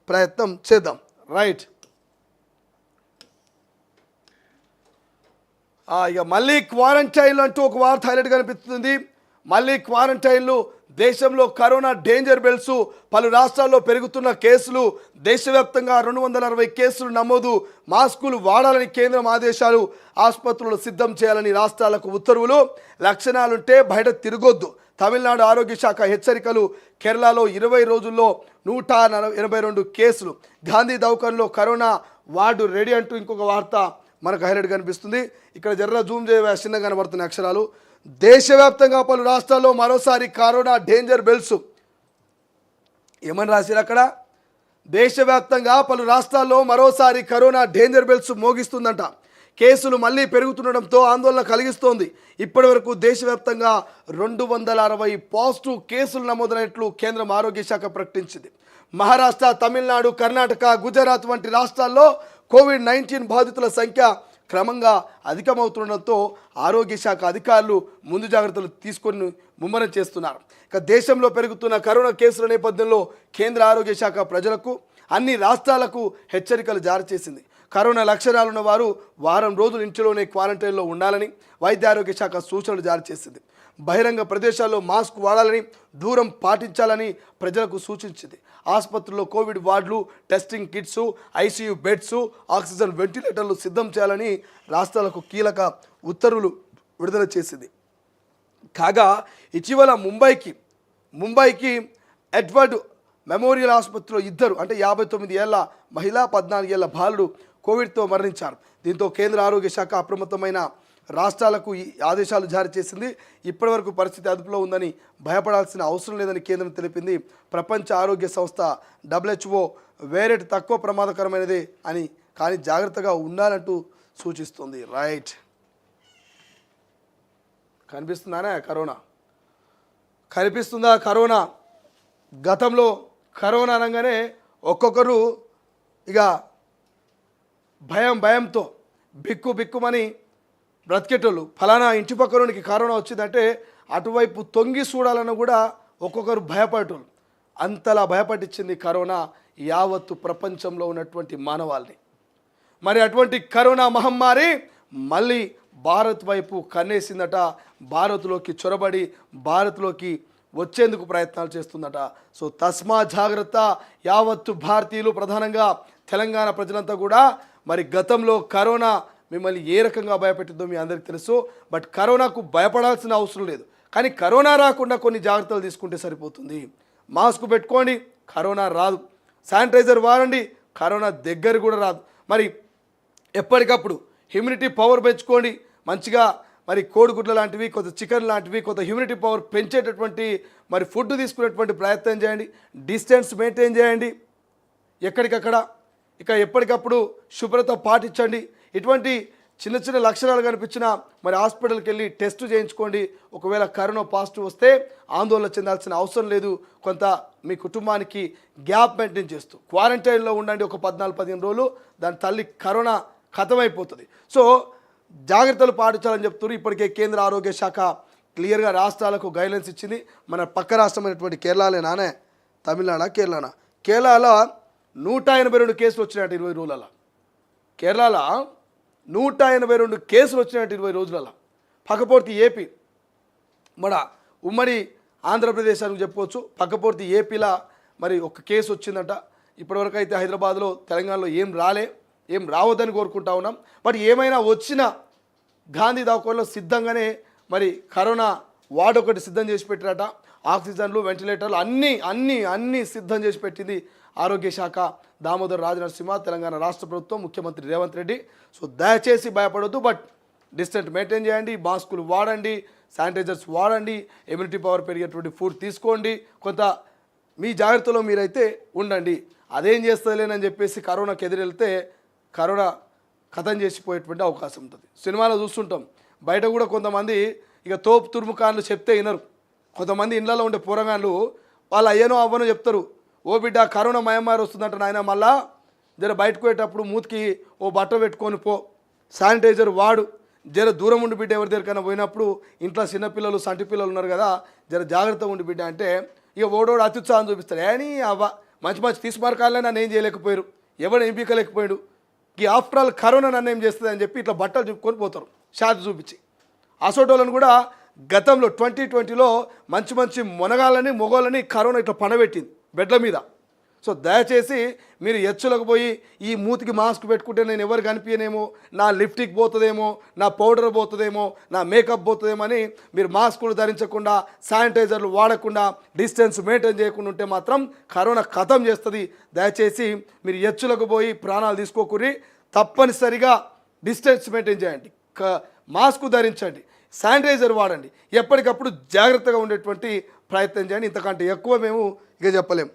ప్రయత్నం చేద్దాం. రైట్, ఇక మళ్ళీ క్వారంటైన్లు అంటూ ఒక వార్త హైలైట్ కనిపిస్తుంది. మళ్ళీ క్వారంటైన్లు, దేశంలో కరోనా డేంజర్ బెల్స్, పలు రాష్ట్రాల్లో పెరుగుతున్న కేసులు, దేశవ్యాప్తంగా 260 కేసులు నమోదు, మాస్కులు వాడాలని కేంద్రం ఆదేశాలు, ఆసుపత్రులు సిద్ధం చేయాలని రాష్ట్రాలకు ఉత్తర్వులు, లక్షణాలుంటే బయట తిరగొద్దు, తమిళనాడు ఆరోగ్య శాఖ హెచ్చరికలు, కేరళలో 20 రోజుల్లో 182 కేసులు, గాంధీ దవాఖానలో కరోనా వార్డు రెడీ అంటూ ఇంకొక వార్త మనకు హైలైట్ కనిపిస్తుంది. ఇక్కడ జర్ర జూమ్ చేయ చిన్నగా కనబడుతున్న అక్షరాలు. దేశవ్యాప్తంగా పలు రాష్ట్రాల్లో మరోసారి కరోనా డేంజర్ బెల్స్. ఏమని రాశారు అక్కడ? దేశవ్యాప్తంగా పలు రాష్ట్రాల్లో మరోసారి కరోనా డేంజర్ బెల్స్ మోగిస్తుందంట. కేసులు మళ్ళీ పెరుగుతుండడంతో ఆందోళన కలిగిస్తోంది. ఇప్పటి వరకు దేశవ్యాప్తంగా 260 పాజిటివ్ కేసులు నమోదైనట్లు కేంద్రం ఆరోగ్య శాఖ ప్రకటించింది. మహారాష్ట్ర, తమిళనాడు, కర్ణాటక, గుజరాత్ వంటి రాష్ట్రాల్లో కోవిడ్-19 బాధితుల సంఖ్య క్రమంగా అధికమవుతుండడంతో ఆరోగ్య శాఖ అధికారులు ముందు జాగ్రత్తలు తీసుకొని ముమ్మరం చేస్తున్నారు. ఇక దేశంలో పెరుగుతున్న కరోనా కేసుల నేపథ్యంలో కేంద్ర ఆరోగ్య శాఖ ప్రజలకు, అన్ని రాష్ట్రాలకు హెచ్చరికలు జారీ చేసింది. కరోనా లక్షణాలున్న వారు వారం రోజులు ఇంటిలోనే క్వారంటైన్లో ఉండాలని వైద్య ఆరోగ్య శాఖ సూచనలు జారీ చేసింది. బహిరంగ ప్రదేశాల్లో మాస్క్ వాడాలని, దూరం పాటించాలని ప్రజలకు సూచించింది. ఆసుపత్రుల్లో కోవిడ్ వార్డులు, testing kits, ICU beds, oxygen వెంటిలేటర్లు సిద్ధం చేయాలని రాష్ట్రాలకు కీలక ఉత్తర్వులు విడుదల చేసింది. కాగా ఇటీవల ముంబైకి ఎడ్వర్డ్ మెమోరియల్ ఆసుపత్రిలో ఇద్దరు, అంటే 59 ఏళ్ల మహిళ, 14 ఏళ్ల బాలుడు కోవిడ్తో మరణించారు. దీంతో కేంద్ర ఆరోగ్య శాఖ అప్రమత్తమైన రాష్ట్రాలకు ఈ ఆదేశాలు జారీ చేసింది. ఇప్పటివరకు పరిస్థితి అదుపులో ఉందని, భయపడాల్సిన అవసరం లేదని కేంద్రం తెలిపింది. ప్రపంచ ఆరోగ్య సంస్థ WHO వేరేట్ తక్కువ ప్రమాదకరమైనదే అని, కానీ జాగ్రత్తగా ఉండాలంటూ సూచిస్తుంది. రైట్, కనిపిస్తుందానే కనిపిస్తుందా కరోనా? గతంలో కరోనా అనగానే ఒక్కొక్కరు ఇక భయంతో బిక్కుమని బ్రతికేటోళ్ళు. ఫలానా ఇంటి పక్కనోనికి కరోనా వచ్చిందంటే అటువైపు తొంగి చూడాలని కూడా ఒక్కొక్కరు భయపడేటోళ్ళు. అంతలా భయపట్టించింది కరోనా యావత్తు ప్రపంచంలో ఉన్నటువంటి మానవాళిని. మరి అటువంటి కరోనా మహమ్మారి మళ్ళీ భారత్ వైపు కన్నేసిందట. భారత్లోకి చొరబడి భారత్లోకి వచ్చేందుకు ప్రయత్నాలు చేస్తుందట. సో తస్మా జాగ్రత్త, యావత్తు భారతీయులు, ప్రధానంగా తెలంగాణ ప్రజలంతా కూడా. మరి గతంలో కరోనా మిమ్మల్ని ఏ రకంగా భయపెట్టిందో మీ అందరికీ తెలుసు. బట్ కరోనాకు భయపడాల్సిన అవసరం లేదు, కానీ కరోనా రాకుండా కొన్ని జాగ్రత్తలు తీసుకుంటే సరిపోతుంది. మాస్క్ పెట్టుకోండి, కరోనా రాదు. శానిటైజర్ వాడండి, కరోనా దగ్గర కూడా రాదు. మరి ఎప్పటికప్పుడు హ్యూమినిటీ పవర్ పెంచుకోండి. మంచిగా మరి కోడిగుడ్ల లాంటివి, కొంత చికెన్ లాంటివి, కొంత హ్యూమినిటీ పవర్ పెంచేటటువంటి మరి ఫుడ్ తీసుకునేటువంటి ప్రయత్నం చేయండి. డిస్టెన్స్ మెయింటైన్ చేయండి ఎక్కడికక్కడ. ఇక ఎప్పటికప్పుడు శుభ్రత పాటించండి. ఇటువంటి చిన్న లక్షణాలు కనిపించినా మరి హాస్పిటల్కి వెళ్ళి టెస్ట్ చేయించుకోండి. ఒకవేళ కరోనా పాజిటివ్ వస్తే ఆందోళన చెందాల్సిన అవసరం లేదు. కొంత మీ కుటుంబానికి గ్యాప్ మెయింటైన్ చేస్తూ క్వారంటైన్లో ఉండండి ఒక 14-15 రోజులు. దాని తల్లి కరోనా ఖతమైపోతుంది. సో జాగ్రత్తలు పాటించాలని చెప్తున్నారు. ఇప్పటికే కేంద్ర ఆరోగ్య శాఖ క్లియర్గా రాష్ట్రాలకు గైడ్లైన్స్ ఇచ్చింది. మన పక్క రాష్ట్రమైనటువంటి కేరళనేనానే, తమిళనాడు, కేరళలో 182 కేసులు వచ్చినాయంట 20 రోజులలో. కేరళలో 182 కేసులు వచ్చినాయంట 20 రోజులలో. పక్కపూర్తి ఏపీ, మన ఉమ్మడి ఆంధ్రప్రదేశ్ అని చెప్పుకోవచ్చు. పక్కపూర్తి ఏపీలో మరి ఒక కేసు వచ్చిందట. ఇప్పటివరకు అయితే హైదరాబాద్లో, తెలంగాణలో ఏం రావద్దని కోరుకుంటా ఉన్నాం. బట్ ఏమైనా వచ్చినా గాంధీ దవాఖానలో సిద్ధంగానే మరి కరోనా వార్డు ఒకటి సిద్ధం చేసి పెట్టారట. ఆక్సిజన్లు, వెంటిలేటర్లు అన్నీ సిద్ధం చేసి పెట్టింది ఆరోగ్య శాఖ. దామోదర్ రాజనరసింహ, తెలంగాణ రాష్ట్ర ప్రభుత్వం, ముఖ్యమంత్రి రేవంత్ రెడ్డి. సో దయచేసి భయపడొద్దు, బట్ డిస్టెన్స్ మెయింటైన్ చేయండి, మాస్కులు వాడండి, శానిటైజర్స్ వాడండి, ఇమ్యూనిటీ పవర్ పెరిగేటువంటి ఫుడ్ తీసుకోండి. కొంత మీ జాగ్రత్తలో మీరైతే ఉండండి. అదేం చేస్తలేనని చెప్పేసి కరోనాకి ఎదురెళ్తే కరోనా ఖతం చేసిపోయేటువంటి అవకాశం ఉంటుంది. సినిమాలో చూస్తుంటాం, బయట కూడా కొంతమంది ఇక తోపు తురుముకాన్లు చెప్తే వినరు. కొంతమంది ఇళ్లలో ఉండే పోరగాన్లు వాళ్ళు అయ్యనో అవ్వనో చెప్తారు. ఓ బిడ్డ కరోనా మహమ్మారి వస్తుందంట నాయన, మళ్ళా జర బయటకు పోయేటప్పుడు మూతికి ఓ బట్ట పెట్టుకొని పో, శానిటైజర్ వాడు, జర దూరం ఉండి బిడ్డ ఎవరి దగ్గరికైనా పోయినప్పుడు. ఇంట్లో చిన్నపిల్లలు, సంటి పిల్లలు ఉన్నారు కదా, జర జాగ్రత్తగా ఉండి బిడ్డ అంటే ఇక ఓడోడు అత్యుత్సాహం చూపిస్తాడు. అని అవ్వ మంచి మంచి తీసుమార్కాలనే నన్ను ఏం చేయలేకపోయారు, ఎవరు ఏం పీకలేకపోయాడు, ఈ ఆఫ్టర్ ఆల్ కరోనా నన్ను ఏం చేస్తుంది అని చెప్పి ఇట్లా బట్టలు చూపుకొని పోతారు షార్ట్ చూపించి. అసోటోళ్ళను కూడా గతంలో 2020లో మంచి మంచి మొగోళ్ళని కరోనా ఇట్లా పండబెట్టింది బెడ్ల మీద. సో దయచేసి మీరు ఎచ్చులకు పోయి ఈ మూతికి మాస్క్ పెట్టుకుంటే నేను ఎవరు కనిపించనేమో, నా లిప్టిక్ పోతుందేమో, నా పౌడర్ పోతుందేమో, నా మేకప్ పోతుందేమో అని మీరు మాస్కులు ధరించకుండా, శానిటైజర్లు వాడకుండా, డిస్టెన్స్ మెయింటైన్ చేయకుండా ఉంటే మాత్రం కరోనా ఖతం చేస్తుంది. దయచేసి మీరు ఎచ్చులకు పోయి ప్రాణాలు తీసుకోకూరి. తప్పనిసరిగా డిస్టెన్స్ మెయింటైన్ చేయండి, మాస్క్ ధరించండి, శానిటైజర్ వాడండి, ఎప్పటికప్పుడు జాగ్రత్తగా ఉండేటువంటి ప్రయత్నం చేయండి. ఇంతకంటే ఎక్కువ మేము ఇక చెప్పలేము.